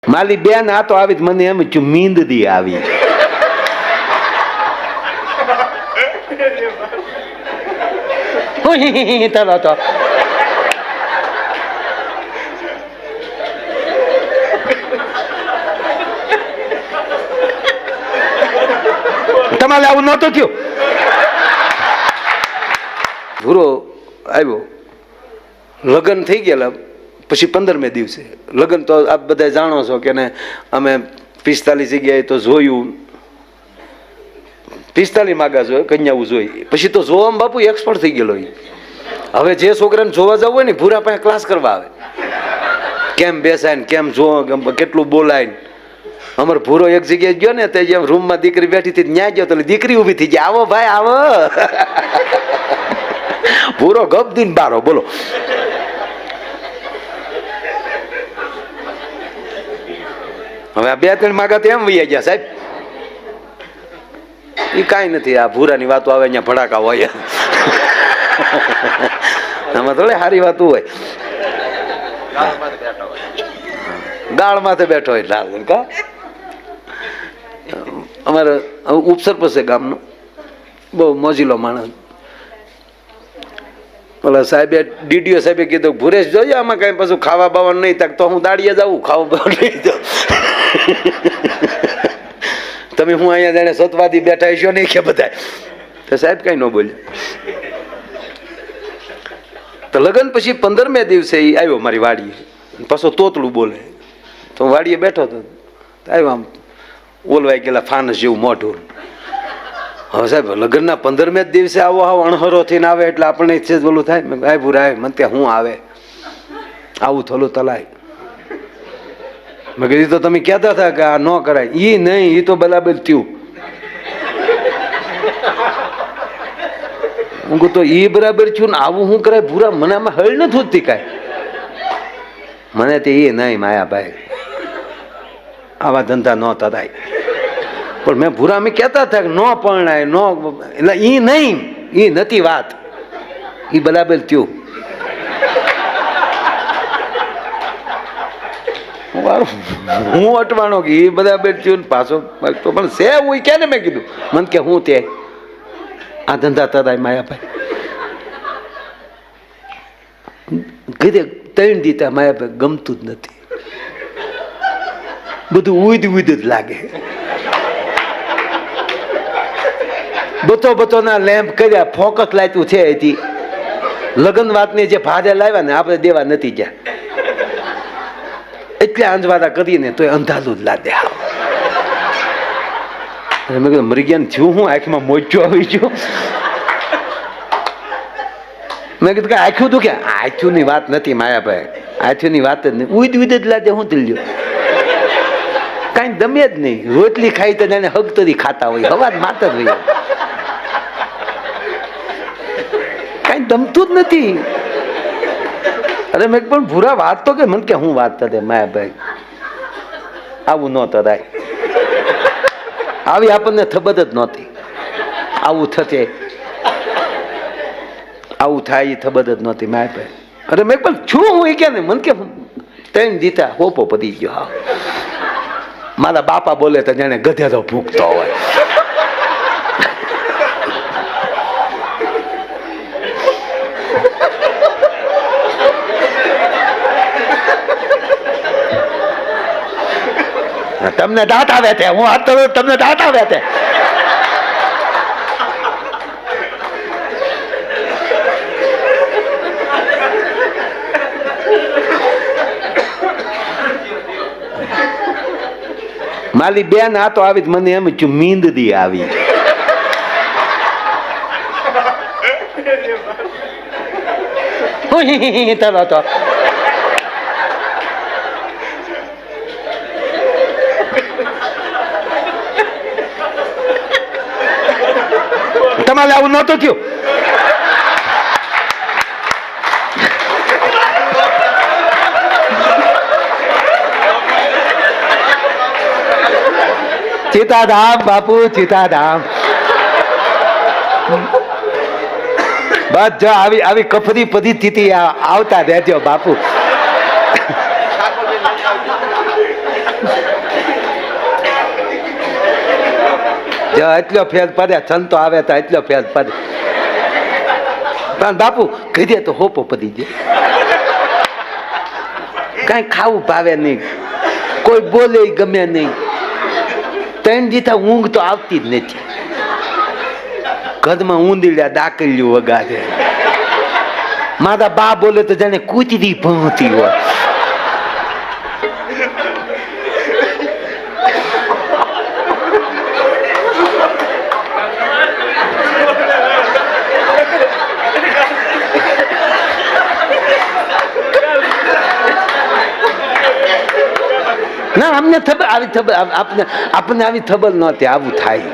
માલી બેન આ તો આવી મને એમ છું મીંદડી આવી. ચાલો તો તમારે આવું નહોતું થયું. ભૂરો આવ્યો, લગ્ન થઈ ગયેલા પછી 15મે દિવસે લગ્ન તો આપ બધા જાણો છો કે ને અમે 45 જગ્યાએ તો જોયું, 45 માગા જોયે કન્યાઓ જોઈ, પછી તો જોવામાં બાપુ એક્સપર્ટ થઈ ગયેલો. હવે જે છોકરાને જોવા જવું હોય ને ભૂરા પાસે ક્લાસ કરવા આવે, કેમ બેસાય ને કેમ જો કેટલું બોલાય. અમારે ભૂરો એક જગ્યાએ ગયો ને તે જેમ રૂમમાં દીકરી બેઠી હતી ન્યા ગયો તો દીકરી ઉભી થઈ જાય, આવો ભાઈ આવો. ભૂરો ગપ દીન બારો બોલો. હવે આ 2-3 માગા તો એમ વૈયા ગયા સાહેબ. એ કાંઈ નથી, આ ભૂરાની વાતો આવે અહીંયા ભડાકા હોય. આમાં થોડી સારી વાતો હોય. દાળ માથે બેઠો હોય દાળ કા. અમારે ઉપસરપંચ છે ગામનો, બહુ મોજીલો માણસ. ઓલા સાહેબે ડીડીઓ સાહેબે કીધું ભુરેશ જોઈએ આમાં કઈ પાછું ખાવા બાવાનું નહીં થાય તો હું દાડીએ જાઉં ખાવા બાવા નહીં જાઉં. તમે હું અહીંયા જાણે સતવાદી બેઠા છો નહીં કે બધા. તો સાહેબ કઈ ન બોલ્યા. તો લગ્ન પછી 15મે દિવસે એ આવ્યો મારી વાડીએ, પાછો તોતલું બોલે. તો હું વાડીએ બેઠો હતો, આવ્યો આમ ઓલવાઈ ગયેલા ફાનસ જેવું મોઢું. હવે સાહેબ લગ્નના 15મે દિવસે આવો આવો અણહરો થઈને આવે એટલે આપણને છે બોલું થાય. ભાઈ ભૂરા મને ત્યાં હું આવે આવું થોડું તલાય. મેં કીધું તો તમે કહેતા હતા કે આ ન કરાય. ઈ નહીં, ઈ તો બરાબર થયું. હું કહું તો ઈ બરાબર થયું ને આવું શું કરાય ભૂરા? મને આમાં હળ નથી હોતી કાંઈ. મને તે એ નહીં માયાભાઈ, આવા ધંધા ન થાય. પણ મેં ભૂરા અમે કહેતા હતા કે ન પરણાય ન, એટલે ઈ નહીં, ઈ નથી વાત, ઈ બરાબર થયું. હું અટવાનો કે એ બરાબર થયું ને પાછો તો પણ છે હું કે ને મેં કીધું મને કે હું તે આ ધંધા તરાય માયાભાઈ કીધે 3 દીતા માયાભાઈ ગમતું જ નથી, બધું ઉદ જ લાગે. બતો ના લેમ્પ કર્યા, ફોકસ લાયતું છે હજી. લગ્ન વાતની જે ભારે લાવ્યા ને આપણે દેવા નથી ગયા, એટલે આંજવાળા કરીને તો અંધાલું જ લાદે. મેં કીધું મરી ગયા થયું હું આંખમાં મોજો આવી ગયો. મેં કીધું કે આંખ્યું તું કે આંખ્યું ની વાત નથી માયાભાઈ, આંખ્યું ની વાત જ નહીં, ઉદ જ લાદે. હું દિલ્યો કઈ દમે જ નહીં, રોટલી ખાઈ તો એને હગ તરી ખાતા હોય, હવા માત જ હોય, કઈ દમતું જ નથી. અરે મેં પણ ભૂરા વાત તો કે મને કે હું વાત થતે માયાભાઈ આવું ન થતાય, આવી આપણને ખબર જ નહોતી આવું થશે, આવું થાય એ ખબર જ નહોતી માયાભાઈ. અરે મેં પણ છું હું એ કે ને મને કે 3 દીતા હોપો પતી ગયો. હા મારા બાપા બોલે તો જાણે ગધેડો ભૂખતો હોય. તમને દાંત આવે છે, હું હાથ તો તમને દાંત આવે છે. માલી બેન આ તો આવી મને એમ છું મીંદડી આવી. ચાલો તો તમારે આવું નહોતું થયું. સીતાધામ બાપુ સીતાધામ. બસ જો આવી આવી કફરી પદ્ધતિ આવતા રહેજો બાપુ. એટલો ફેર પડે, સંતો આવે તો એટલો ફેર પડે. પણ બાપુ કીધે તો હોપો પડી જાય, કઈ ખાવું ભાવે નહીં, કોઈ બોલે ગમે નહીં. 3 દીધા ઊંઘ તો આવતી જ નથી. ઘરમાં ઊંધીડા દાકલ્યું વગાડે. મારા બા બોલે તો જાણે કૂતરી ભણતી હોય. ના અમને આપણને આવી ખબર નહોતી આવું થાય,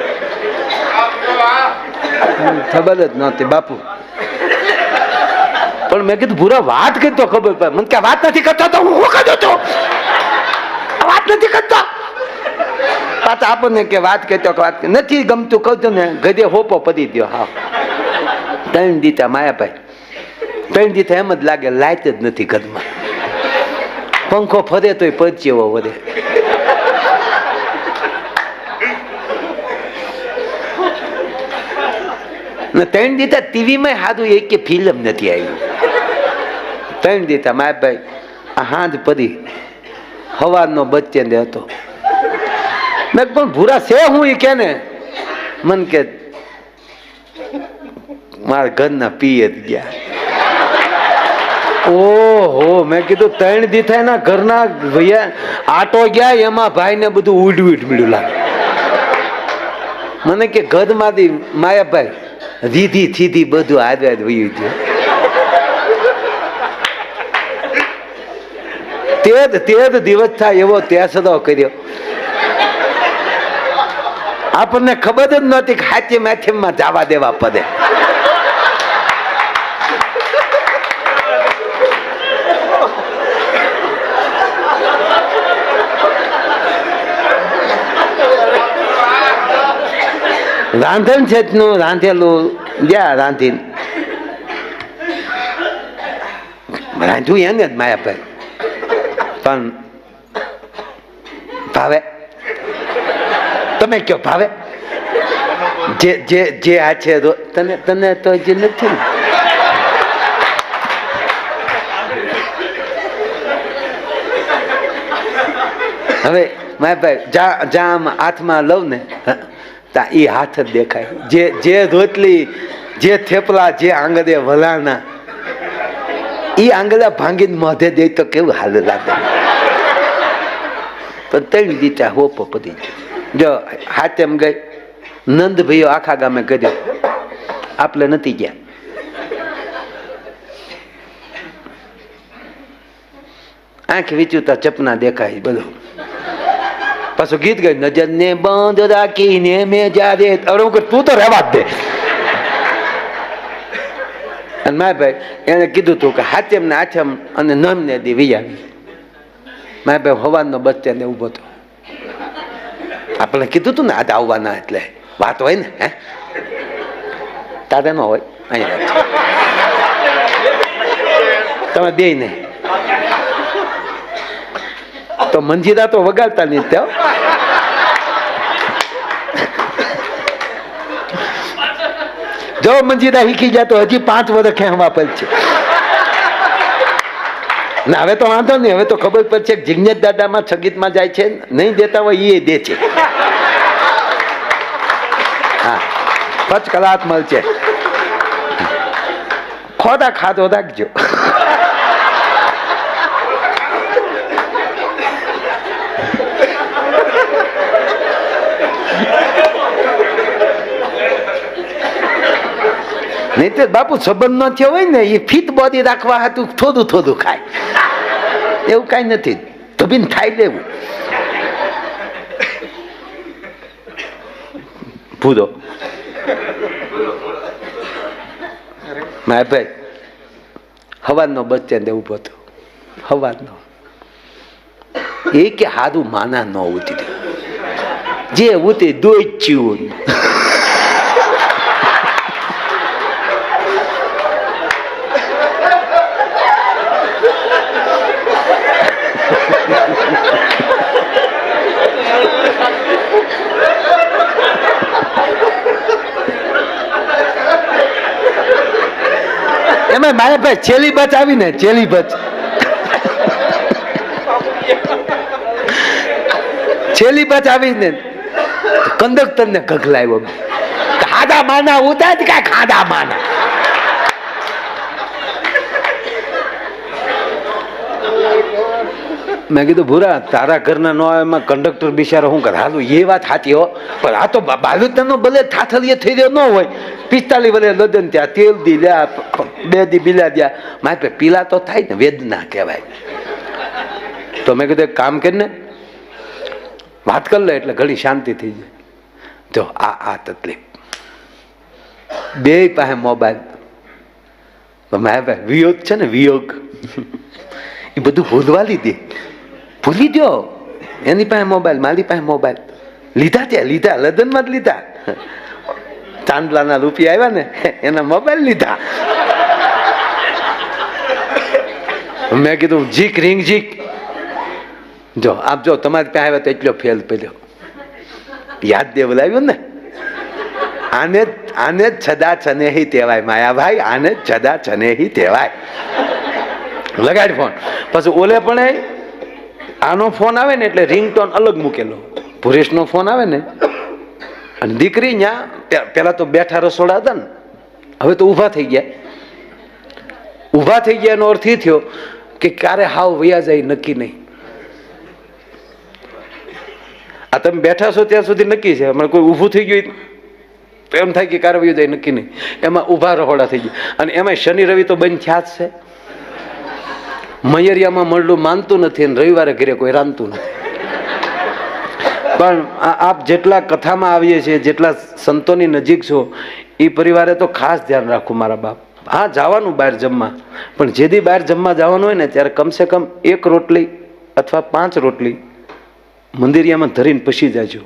ખબર જ નહોતી બાપુ. પણ મેં કીધું ભૂરા વાત કરતો ખબર પડે. મને કે વાત નથી કરતો તો હું કરતો તો વાત નથી કરતો. પાછા આપણને કે વાત કરતો વાત નથી ગમતું કહું ને ગધે હોપો પડી દો. હા 3 દીધા માયાભાઈ, 3 દીધા એમ જ લાગે લાઈટ જ નથી ઘરમાં. પંખો ફરે તોય પરચેવો વધે. ને 3 દીધા ટીવીમાં સારું એક કે ફિલ્મ નથી આવ્યું. 3 દીધા મારા ભાઈ આ હાંજ પડી હવારનો બચ્ચે હતો. મેં પણ ભૂરા છે હું એ કે ને મન કે મારા ઘરના પીએ જ ગયા. ઓહો મેં કીધું 3 દીધા એના ઘરના ભૈયા આટો ગયા, એમાં ભાઈ ને બધું ઉડ્યું મળ્યું લાગે. મને કે ઘરમાંથી માયાભાઈ રીધી થીધી બધું આદવાદ વયું છે. તે દિવસ થાય એવો ત્યાસરો કર્યો. આપણને ખબર જ નહોતી કે હાચી માથેમાં જવા દેવા પડે. રાંધણ છે નું રાંધેલું જ્યાં રાંધીને રાંધ્યું એને જ માયાભાઈ. પણ ભાવે તમે કયો ભાવે જે આ છે તને તો હજી નથી. હવે માયાભાઈ જ્યાં હાથમાં લઉં ને એ હાથ જ દેખાય. જે રોટલી જે થેપલા જે આંગળે વલાણા એ આંગળા ભાંગીને મોઢે દે તો કેવું હાલ લાગે. પણ 3 દીધા હોપો પડી જો હાથ એમ ગઈ. નંદ ભાઈઓ આખા ગામે કર્યો, આપણે નથી ગયા. આંખ વિચુતા ચપના દેખાય બધું. પાછું ગીત ગઈ નજર ને બંધ રાખીને મેં જ્યારે તું તો રહેવા જ દે. અને મારા ભાઈ એને કીધું હતું કે હાથેમ ને આઠમ અને નમ ને દી વિયાવી. મારા ભાઈ હવાનો બચ્ચે ને ઉભો હતો. આપણે કીધું તું ને આજે આવવાના એટલે વાત હોય ને. હે તારે ન હોય અહીંયા તમે દે નહીં તો મંજીરા તો વગાડતા નહીં ત્યાં. જો મંજીરા શીખી જાય તો હજી 5 વર્ષ ખેંચવા પડશે. ને હવે તો વાંધો નહીં, હવે તો ખબર પડશે કે જિજ્ઞેશ દાદામાં છગીતમાં જાય છે, નહીં દેતા હોય એ દે છે. હા 5 કલાક મળશે. ખોટા ખાધો રાખજો. નહીં તો બાપુ સંબંધ ન થયો હોય ને એ ફિટ બોડી રાખવા હતું થોડું ખાય. એવું કઈ નથી, ધબીને ખાઈ લેવું. ભૂરો મારા ભાઈ હવાનો બચ્ચે ને ઉભો હતો. હવાનો એ કે હારું માના ન ઉતરી જે ઉતરી દોચ્યું. એમાં મારા ભાઈ છેલ્લી બચ આવી ને, છેલ્લી બચ, છેલ્લી બચ આવી ને કંડક્ટર ને ગગલાવ્યો, ખાધા માના ઉતાર કા ખાધા માના. મેં કીધું ભૂરા તારા ઘરના નો એમાં કંડક્ટર બિચારો શું કરે? હાલું એ વાત સાચી હો, પણ આ તો બાલુતનો ભલે થાથલીએ થઈ રહ્યો ન હોય, 45 વર્ષે લદન ત્યાં તેલ દી લ્યા, 2 દી બિલા દ્યા, મારે પીલા તો થાય ને, વેદના કહેવાય. તો મેં કીધું એક કામ કરીને વાત કરી લે એટલે ઘણી શાંતિ થઈ જાય. જો આ તકલીફ, બે પાસે મોબાઈલ, મારા ભાઈ વિયોગ છે ને, વિયોગ એ બધું ભૂલવા લીધી, ભૂલી દો. એની પાસે મોબાઈલ, મારી પાસે મોબાઈલ, લીધા ત્યાં લીધા, લદનમાં જ લીધા. ચાંદલાના રૂપિયા આવ્યા ને એના મોબાઈલ લીધા. મેં કીધું જીક રિંગ જીક, જો આપ જો તમારી પાસે આવ્યા તો એટલો ફેલ પડ્યો. યાદ દેવલાવ્યું ને, આને જ છદા છનેહી કહેવાય માયાભાઈ, આને જ છદા છનેહી કહેવાય. લગાડ ફોન. પછી ઓલે પણ આનો ફોન આવે ને એટલે રિંગટોન અલગ મૂકેલો, ભુરેશનો ફોન આવે ને, અને દીકરી ત્યાં પેલા તો બેઠા રસોડા હતા ને, હવે તો ઊભા થઈ ગયા. ઊભા થઈ ગયા એનો અર્થ એ થયો કે ક્યારે હાવ વયા જાય નક્કી નહીં. આ તમે બેઠા છો ત્યાં સુધી નક્કી છે, હમણાં કોઈ ઊભું થઈ ગયું તો એમ થાય કે ક્યારે વયું જાય નક્કી નહીં. એમાં ઊભા રહોડા થઈ ગયા, અને એમાં શનિ રવિ તો બંધ થયા જ છે. મયરિયામાં મળલું માનતું નથી અને રવિવારે ઘરે કોઈ રાંધતું નથી. પણ આપ જેટલા કથામાં આવીએ છીએ, જેટલા સંતોની નજીક છો, એ પરિવારે તો ખાસ ધ્યાન રાખવું મારા બાપ. હા, જવાનું બહાર જમવા, પણ જે દી બહાર જમવા જવાનું હોય ને ત્યારે કમસે કમ 1 રોટલી અથવા 5 રોટલી મંદિરિયામાં ધરીને પછી જાજો.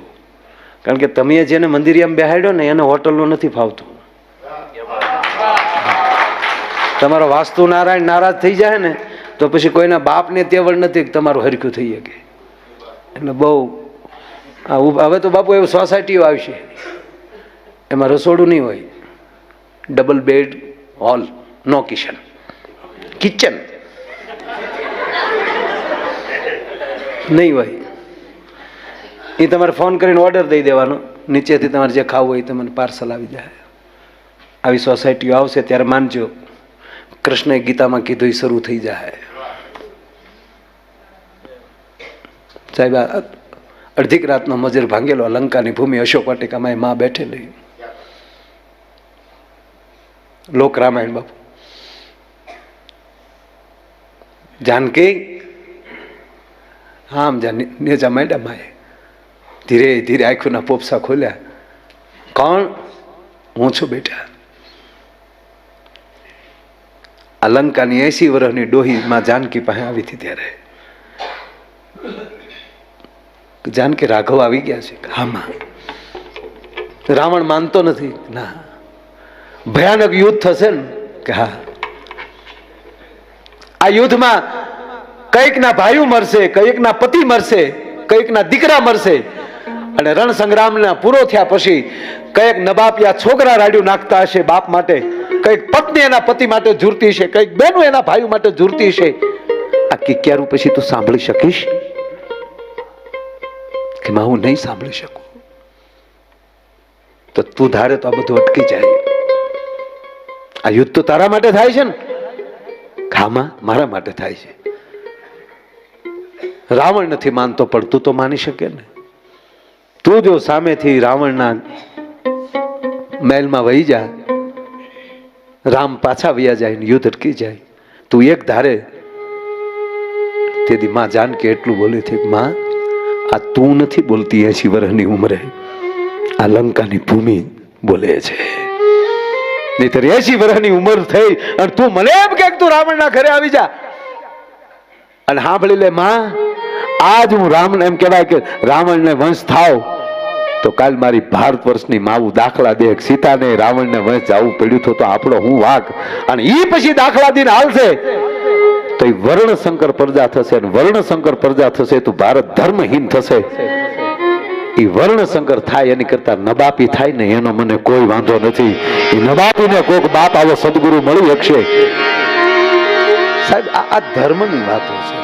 કારણ કે તમે જેને મંદિરિયામાં બેહાડ્યો ને એને હોટલનું નથી ફાવતું. તમારો વાસ્તુ નારાયણ નારાજ થઈ જાય ને તો પછી કોઈના બાપને તેવડ નથી તમારું હરખ્યું થઈ શકે. એટલે બહુ હવે તો બાપુ એવું સોસાયટીઓ આવશે, એમાં રસોડું નહીં હોય, ડબલ બેડ, હોલ, નો કિચન, કિચન નહીં હોય. એ તમારે ફોન કરીને ઓર્ડર દઈ દેવાનો, નીચેથી તમારે જે ખાવું હોય તમને પાર્સલ આવી જાય. આવી સોસાયટીઓ આવશે ત્યારે માનજો કૃષ્ણએ ગીતામાં કીધું એ શરૂ થઈ જાય. સાહેબ અડધીક રાતનો મજર ભાંગેલો, લંકાની ભૂમિ અશોક વાટિકામાં એ માં બેઠેલી. લોક રામાયણ બાપુ. જાનકી આમ નેજા માંડ્યા માએ, ધીરે ધીરે આંખોના પોપસા ખોલ્યા. કોણ? હું છું બેટા. આ લંકાની 80 વર્ષની ડોહી માં જાનકી પાસે આવી હતી ત્યારે જાનકી રાઘવ આવી ગયા છે. હા માં. રાવણ માનતો નથી. ના, ભયાનક યુદ્ધ થશે ને કે હા. આ યુદ્ધમાં કઈક ના ભાઈઓ મરશે, કઈક ના પતિ મરશે, કઈક ના દીકરા મરશે. અને રણ સંગ્રામના પૂરો થયા પછી કઈક નબાપિયા છોકરા રાડ્યું નાખતા હશે બાપ માટે, કઈક પત્ની એના પતિ માટે ઝૂરતી છે, કઈક બહેનો એના ભાઈઓ માટે ઝૂરતી છે. આ કિક્યારું પછી તું સાંભળી શકીશ? કે માં હું નહીં સાંભળી શકું. તો તું ધારે તો આ બધું અટકી જાય. આ યુદ્ધ તો તારા માટે થાય છે ને, ખામાં મારા માટે થાય છે. રાવણ નથી માનતો પણ તું તો માની શકે ને. તું જો સામેથી રાવણના મહેલમાં વહી જા, રામ પાછા વયા જાય ને યુદ્ધ અટકી જાય, તું એક ધારે. તેથી માં જાનકી એટલું બોલી હતી, માં આ તું નથી બોલતી 80 વર્ષની ઉંમરે, આ લંકાની ભૂમિ બોલે છે. નહીતર 80 વર્ષની ઉંમર થઈ અને તું મને એમ કે તું રાવણના ઘરે આવી જા. અને સાંભળી લે માં, આજ હું રાવણ એમ કહેવાય કે રાવણને વંશ થાવ તો કાલ મારી ભારત વર્ષની માવું દાખલા દે. સીતાને રાવણને વંશ જવું પડ્યું તો આપણો હું વાક. અને એ પછી દાખલા દઈને હાલશે તો એ વર્ણશંકર પ્રજા થશે, અને વર્ણશંકર પ્રજા થશે તો ભારત ધર્મહીન થશે. એ વર્ણશંકર થાય એની કરતા નબાપી થાય ને એનો મને કોઈ વાંધો નથી. એ નબાપીને કોઈક બાપ આવો સદગુરુ મળી શકશે સાહેબ આ ધર્મની વાતો છે.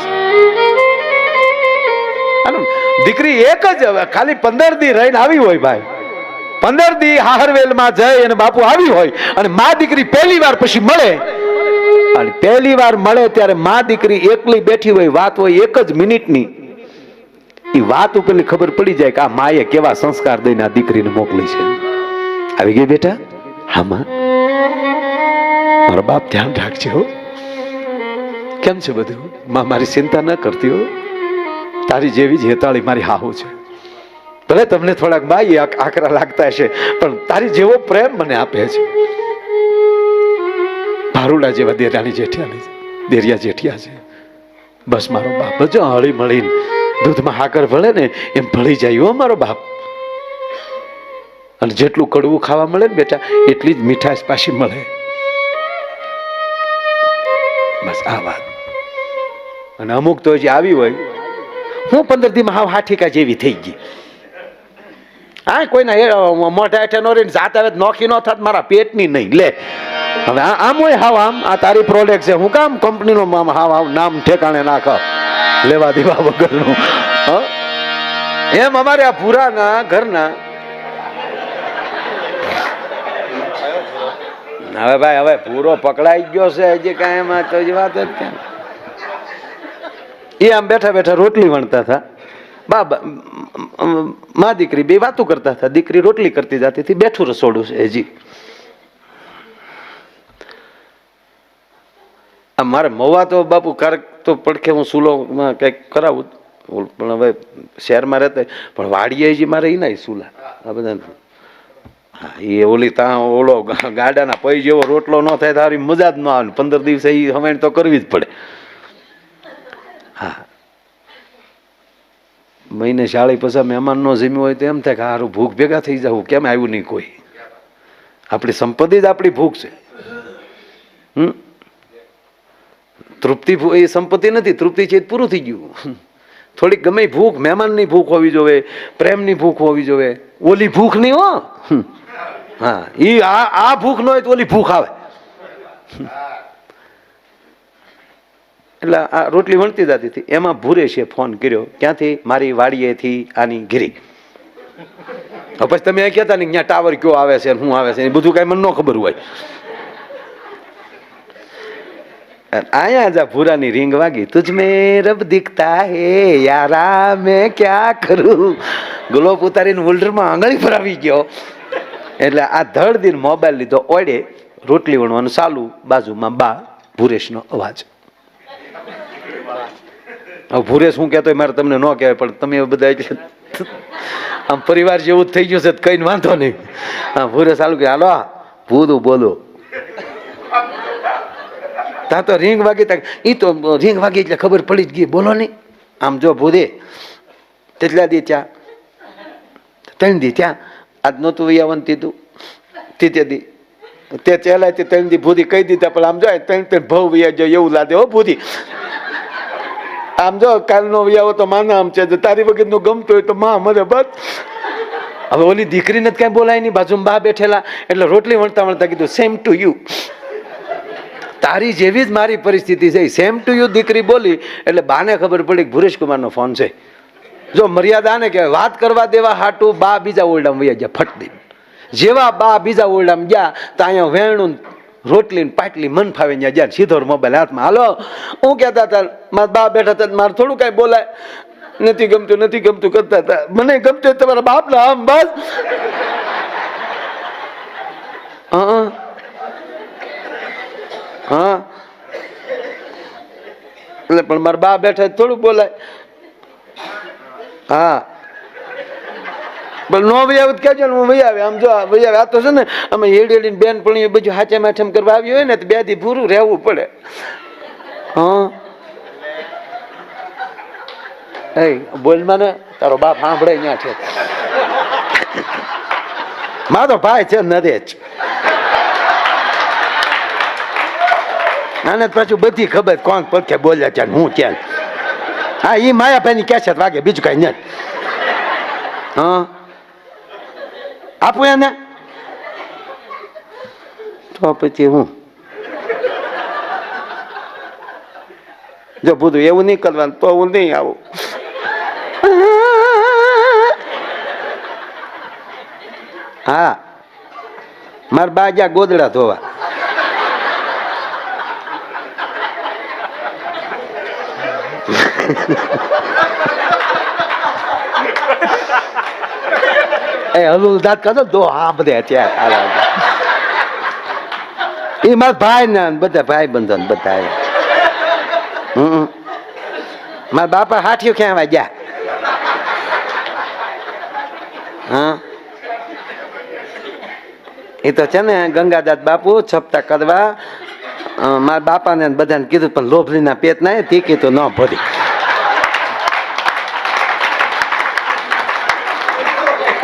દીકરી એક જ ખાલી 15 દી રહીને આવી હોય ભાઈ, 15 દી હાહરવેલમાં જઈ અને બાપુ આવી હોય અને માં દીકરી પહેલી વાર પછી મળે, અને પહેલી વાર મળે ત્યારે માં દીકરી એકલી બેઠી હોય, વાત હોય 1 જ મિનિટની, એ વાત ઉપરની ખબર પડી જાય કે આ માએ કેવા સંસ્કાર દઈને આ દીકરીને મોકલી છે. આવી ગઈ બેટા? હા માં. મારો બાપ ધ્યાન રાખજે હો. કેમ છે બધું? માં મારી ચિંતા ન કરતી હો, તારી જેવી જ હેતાળી મારી હાહુ છે. ભલે તમને થોડાક બાઈ આકરા લાગતા હશે, પણ તારી જેવો પ્રેમ મને આપે છે. ભારુડા જેવા દેરાણી દેરિયા જેઠિયા છે. બસ મારો બાપ જો હળી મળીને દૂધમાં હાકર ભળે ને એમ ભળી જાય હો મારો બાપ. અને જેટલું કડવું ખાવા મળે ને બેટા, એટલી જ મીઠાશ પાછી મળે. બસ આ વાત. અને અમુક તો હજી આવી હોય, હું 15 દીમાં હાવ હાઠીકા જેવી થઈ ગઈ. હા, કોઈના મોઢા હેઠે નો રહીને જાત આવે નોખી નો થાત, મારા પેટની નહીં લે. હવે આમ હોય હાવ આમ, આ તારી પ્રોડક્ટ છે, હું કામ કંપનીનો હાવ હાવ નામ ઠેકાણે નાખ લેવા દેવા વગરનું. એમ અમારે આ ભૂરાના ઘરના. હવે ભાઈ હવે પૂરો પકડાઈ ગયો છે, હજી કાંઈ એમાં તો વાત જ ક્યાં. એ આમ બેઠા બેઠા રોટલી વણતા હતા. બાબા માં દીકરી બે વાતો કરતા હતા. દીકરી રોટલી કરતી જતી હતી, બેઠું રસોડું છે હજી. મારે મવા તો બાપુ ક્યારેક તો પડખે હું સુલોમાં કંઈક કરાવું, પણ હવે શહેરમાં રહેતા, પણ વાડીએ હજી મારે એ ના સુલા આ બધા. હા, એ ઓલી ત્યાં ઓલો ગાડાના પૈ જેવો રોટલો ન થાય તારી મજા જ ન આવે. 15 દિવસે એ હવાણ તો કરવી જ પડે. હા, મહિને શાળી પછી મહેમાન નો જીમ્યું હોય તો એમ થાય કે હારું ભૂખ ભેગા થઈ જવું, કેમ આવ્યું નહીં કોઈ. આપણી સંપત્તિ જ આપણી ભૂખ છે. તૃપ્તિ એ સંપત્તિ નથી, તૃપ્તિ છે પૂરું થઈ ગયું. થોડીક ગમે ભૂખ, મહેમાનની ભૂખ હોવી જોઈએ, પ્રેમની ભૂખ હોવી જોઈએ, ઓલી ભૂખ નહીં હો. હા, એ આ ભૂખ ન હોય તો ઓલી ભૂખ આવે. એટલે આ રોટલી વણતી જતી હતી, એમાં ભૂરેશે ફોન કર્યો. ક્યાંથી? મારી વાડીએથી આની ઘીરી. પછી તમે કહેતા ને ત્યાં ટાવર કયો આવે છે, શું આવે છે, એ બધું કઈ મને ન ખબર હોય. આયા જા ભૂરાની રીંગ વાગી. તુજ મેં રબ દિખતા હે યારા મેં ક્યાં કરું. ગ્લોબ ઉતારીને હોલ્ડરમાં આંગળી પર આવી ગયો. એટલે આ ધડ દિન મોબાઈલ લીધો, ઓડે રોટલી વણવાનું ચાલુ, બાજુમાં બા ભૂરેશનો અવાજ. હવે ભૂરેશ શું કહેતો મારે તમને ન કહેવાય, પણ તમે બધા એટલે આમ પરિવાર જેવું જ થઈ ગયું છે, કઈ વાંધો નહીં. હા, ભૂરેશ ચાલુ કે હાલો ભૂદું બોલો. ત્યાં તો રીંગ વાગી, એ તો રીંગ વાગી એટલે ખબર પડી જ ગઈ, બોલો નહીં. આમ જો ભૂદે તેટલા દી ત્યાં 3 દી ત્યાં, આજ નહોતું વૈયાવન તીધું તીતે દી તે ચેલાય તે 3 દી ભૂદી કહી દીધા, પણ આમ જો 3 ભવ વૈયા જાય એવું લાગે હો ભૂદી. આમ જો કાલનો વૈયાવો તો માના આમ છે, તારી વગર નું ગમતું હોય તો માં મને બસ. હવે ઓલી દીકરીને જ કઈ બોલાય નહીં, બાજુમાં બા બેઠેલા, એટલે રોટલી વણતા વણતા કીધું સેમ ટુ યુ. તારી જેવી જ મારી પરિસ્થિતિ છે, સેમ ટુ યુ દીકરી બોલી. એટલે બાને ખબર પડી કે ભુરેશ કુમારનો ફોન છે. જો મર્યાદા ને કહેવાય, વાત કરવા દેવા હાટું બા બીજા ઓરડામાં વયા ગયા ફટ દઈને. જેવા બા બીજા ઓરડામાં ગયા તો અહીંયા વેણું રોટલી પાટલી મન ફાવે ત્યાં ગયા, સીધો મોબાઈલ હાથમાં. હાલો હું કહેતા હતા, મારા બા બેઠા હતા, મારે થોડું કઈ બોલાય, નથી ગમતું કરતા હતા. મને ગમતું તમારા બાપના આમ બસ. હા, એટલે પણ મારા બા બેઠા થોડું બોલાય. હા, પણ નો ભાઈ આવું કેજો ને, હું ભાઈ આવે. આમ જો ભાઈ આવે, આ તો છે ને અમે હેડી બેન પણ બધું હાચે માઠેમ કરવા આવી હોય ને તો 2 દી પૂરું રહેવું પડે. હા, એ બોલ મને, તારો બાપ સાંભળે ત્યાં છે. મારો ભાઈ છે નથી જ. આને પાછું બધી ખબર કોણ પડખે બોલ્યા છે હું ક્યાં. હા, એ માયાભાઈ ની કેસેટ વાગે, બીજું કઈ નહીં. હા, આપું એને તો પછી હું જો બધું એવું નહીં કરવાનું તો હું નહીં આવું. હા, મારા બા ગયા ગોદડા ધોવા. એ હલું દાંત કાઢો દો. હા, બધે અત્યારે એ મારા ભાઈ ને બધા ભાઈ બંધો ને બધા. મારા બાપા હાથીઓ ક્યાં ગયા? હા, એ તો છે ને ગંગાદાસ બાપુ છપતા કરવા મારા બાપાને બધાને કીધું, પણ લોભલીના પેટ ના તે કીધું ન ભરી.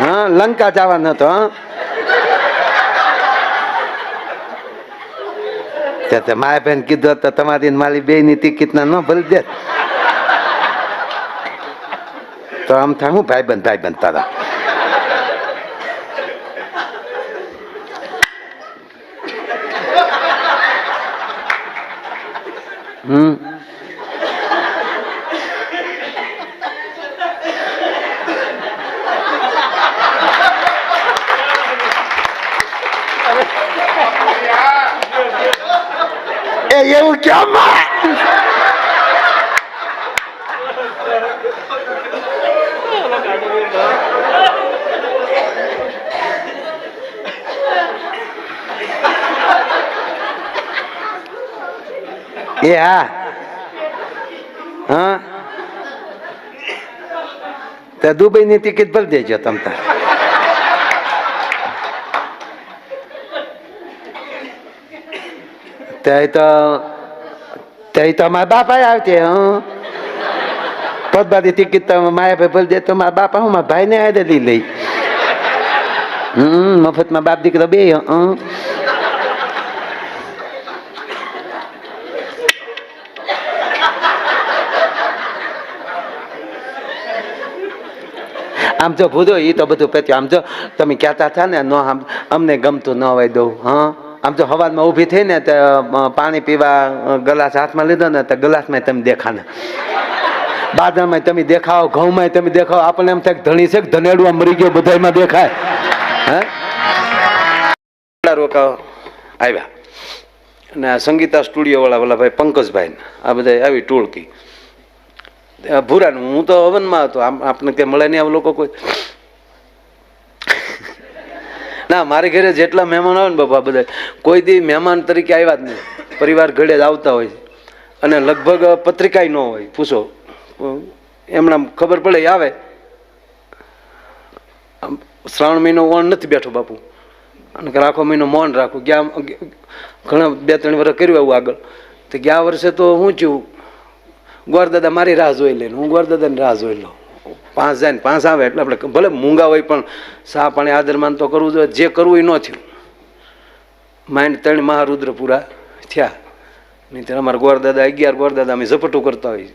હા, લંકા જવાનો હતો. હા, મારા બેન કીધું તો તમારી મારી બે ની ટિકિટ ના ન ભરી દે તો આમ થાય હું ભાઈબંધ તારા. એવું કેમ? એ હા હા, તો દુબઈ ની ટિકિટ ભરી દેજો તમ તાર. તો મારા બાપા આવતે. પદબાદી ટિકિટ તો માયા ભાઈ ભરી દે તો મારા બાપા હું મારા ભાઈ ને આદે લઈ. મફતમાં બાપ દીકરો બે. આમ જો ભૂદો એ તો બધું પત્યું. આમ જો તમે કહેતા હતા ને નો અમને ગમતું ન હોય દઉં. હા, આમ જો હવારમાં ઊભી થઈ ને તો પાણી પીવા ગ્લાસ હાથમાં લીધો ને તો ગ્લાસમાં તમે દેખાને, બાજરામાં તમે દેખાઓ, ઘઉંમાં તમે દેખાઓ. આપણને એમ થાય ધણી છે કે ધનેડું મરી ગયો બધામાં દેખાય. હે રોકાઓ આવ્યા અને આ સંગીતા સ્ટુડિયો વાળા ઓલા ભાઈ પંકજભાઈ આ બધા આવી ટોળકી. ભૂરાનું હું તો હવનમાં હતો. આપણે કે મળે નહીં આ લોકો કોઈ. ના, મારી ઘરે જેટલા મહેમાન આવે ને બાપા બધા કોઈ દી મહેમાન તરીકે આવ્યા જ નહીં. પરિવાર ઘડે જ આવતા હોય અને લગભગ પત્રિકા ન હોય. પૂછો એમના ખબર પડે આવે. શ્રાવણ મહિનો ઓણ નથી બેઠો બાપુ અને આખો મહિનો મૌન રાખું. ગયા ઘણા 2-3 વર્ષ કર્યું આવું આગળ. તો ગયા વર્ષે તો હું થયું, ગોરદાદા મારી રાહ જોઈ લે, હું ગોરદાદાની રાહ જોઈ લઉં. 5 જાય ને 5 આવે એટલે આપણે ભલે મૂંગા હોય પણ સા પાણી આદરમાન તો કરવું જોઈએ. જે કરવું એ ન થયું. માઇન્ડ 3 મહારુદ્ર પૂરા થયા. નહીં ત્યારે અમારા ગોરદાદા 11 ગોરદાદા અમે ઝપટું કરતા હોઈએ.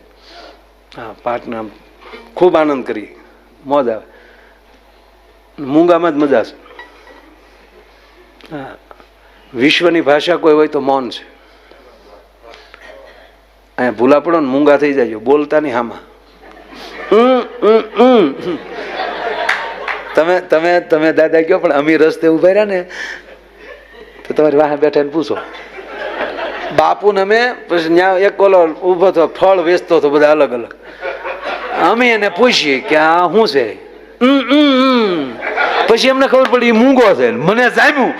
હા, પાઠના ખૂબ આનંદ કરીએ, મોજ આવે. મૂંગામાં જ મજા છે. હા, વિશ્વની ભાષા કોઈ હોય તો મૌન છે. અહીંયા ભૂલા પડો ને મૂંગા થઈ જાય, બોલતા નહીં. હામાં તમે દાદા કયો પણ અમી રસ્તે ઉભા રહ્યા ને તો તમારી વાહ બેઠા ને પૂછો. બાપુ ને અમે પછી ત્યાં એક ઓલો ઉભો થયો ફળ વેચતો હતો બધા અલગ અલગ. અમે એને પૂછીએ કે આ શું છે? પછી એમને ખબર પડી મૂંગો છે. મને સાહેબું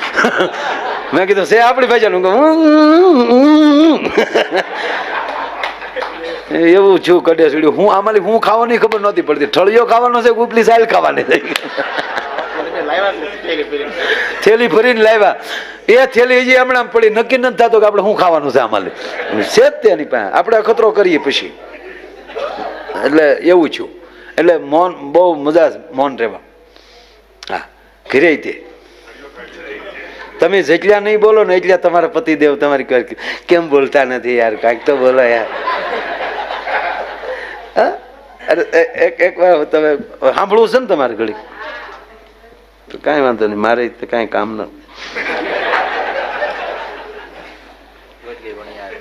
મેં કીધું છે આપણી ભાષાનું. એવું છું કડે સીડ્યું. હું આમાં હું ખાવાની ખબર નહોતી પડતી. ઠળિયો ખાવાનો છે, ઉપલી સાઈલ ખાવાની છે. થેલી ભરીને લાવ્યા. એ થેલી હજી હમણાં પડી, નક્કી નથી થતો કે આપણે શું ખાવાનું છે આમાં. છે જ તેની પાસે આપણે અખતરો કરીએ પછી. એટલે એવું છું. એટલે મૌન બહુ મજા, મૌન રહેવા. હા, ઘરે તે તમે જેટલા નહીં બોલો ને એટલા તમારા પતિદેવ તમારી કેમ બોલતા નથી યાર, કાંઈક તો બોલો યાર. એક વાર તમે સાંભળવું છે ને તમારે ઘડી તો કાંઈ વાંધો નહીં, મારે કાંઈ કામ ન.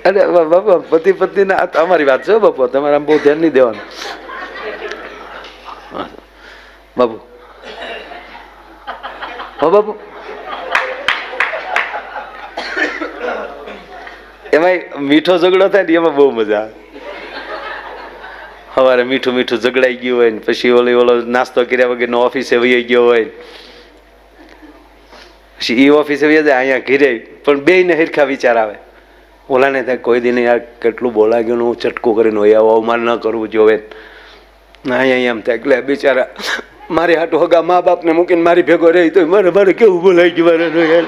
અરે બાપા પતિ પત્ની ના અમારી વાત છે બાપુ, તમારે આમ બહુ ધ્યાન નહીં દેવાનું બાપુ. હો બાપુ, એમાં મીઠો ઝઘડો થાય ને એમાં બહુ મજા આવે. સવારે મીઠું મીઠું ઝઘડાઈ ગયું હોય ને પછી ઓલો નાસ્તો કર્યા વગરનો ઓફિસે વહી ગયો હોય, પછી એ ઓફિસે વહી જાય, અહીંયા ઘીરે પણ બેયને હરખા વિચાર આવે. ઓલાને થાય કોઈ દિન યાર કેટલું બોલા ગયું, હું ચટકું કરીને હોય આવું અવમાન ન કરવું જોવે. અહીંયા એમ થાય એટલે બિચારા મારી હાટું હગા મા બાપને મૂકીને મારી ભેગો રહી તો મારે કેવું બોલાઈ ગયું મારે યાર.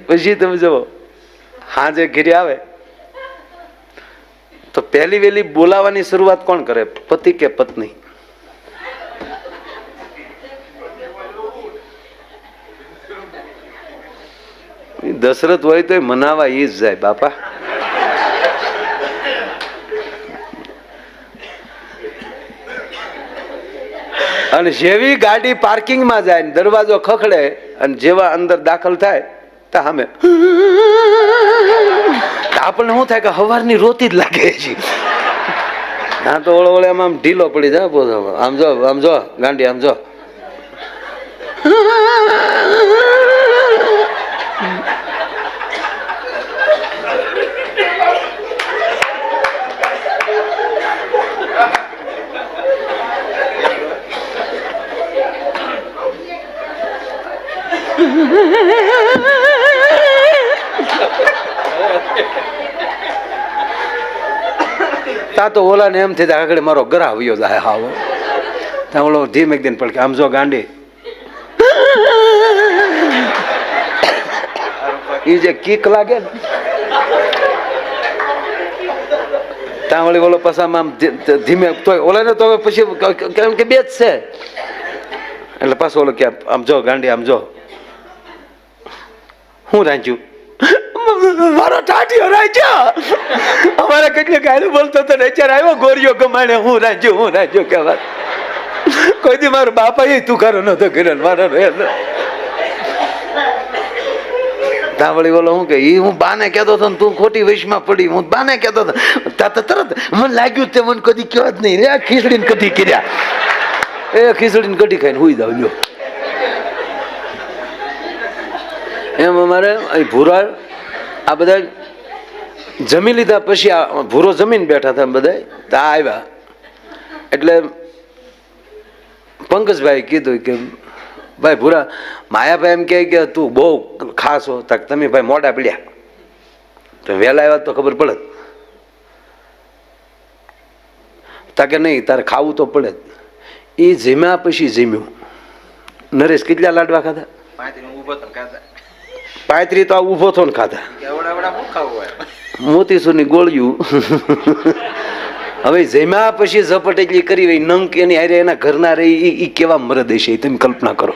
પછી તમે જુઓ હાજે ઘેરે આવે તો પહેલી વહેલી બોલાવાની શરૂઆત કોણ કરે, પતિ કે પત્ની? દશરથ હોય તો મનાવા એ જ જાય બાપા. અને જેવી ગાડી પાર્કિંગમાં જાય ને દરવાજો ખખડે અને જેવા અંદર દાખલ થાય તો સામે આપણને શું થાય કે હવારની રોતી જ લાગે છે. ના તો ઓળો ઓળે આમ ઢીલો પડી જાય. આમ જો ગાંડી આમ જો. તા તો ઓલા ને એમ થઈ જાય આગળ મારો ગરા આવ્યો જાય. હાવ ત્યાં ઓલો ધીમે એક દિન પડકે આમ જો ગાંડી. એ જે કીક લાગે ને ત્યાં ઓલી ઓલો પસામાં ધીમે તો ઓલા ને તો પછી કેમ કે બે જ છે એટલે પાછું ઓલો કે આમ જો ગાંડી આમ જો. હું રાંચ્યું મારો ટાટીઓ રાંચ્યો. અમારે કેટલી ગાડી બોલતો તો અત્યારે આવ્યો ગોરીઓ ગમાણે હું રાંચ્યો કે વાત કોઈ દી મારો બાપા એ તું કરો નતો કર્યો મારો તાવળી બોલો હું કે ઈ હું બાને કહેતો હતો તું ખોટી વૈશમાં પડી. હું બાને કહેતો હતો તરત મને લાગ્યું તે મને કદી કહેવા જ નહીં રે ખીચડીને કઢી કર્યા. એ ખીચડીને કઢી ખાઈને હુઈ જાવ લ્યો. એમ અમારે અહીં ભૂરા આ બધા જમી લીધા પછી આ ભૂરો જમીન બેઠા હતા બધા તા આવ્યા એટલે પંકજભાઈ કીધું કે ભાઈ ભૂરા માયાભાઈ એમ કે તું બહુ ખાસ હો. તક તમે ભાઈ મોડા પીડ્યા તો વહેલા આવ્યા તો ખબર પડે. તાકે નહીં તારે ખાવું તો પડે. એ જીમ્યા પછી જીમ્યું. નરેશ કેટલા લાડવા ખાધા? 35 તો આ ઉભો થો ને ખાધા. મોતીસુરની ગોળિયું. હવે જમ્યા પછી ઝપટ એટલી કરી હોય નંક એની હારે એના ઘરના રહી એ કેવા મરદ હશે તમે કલ્પના કરો.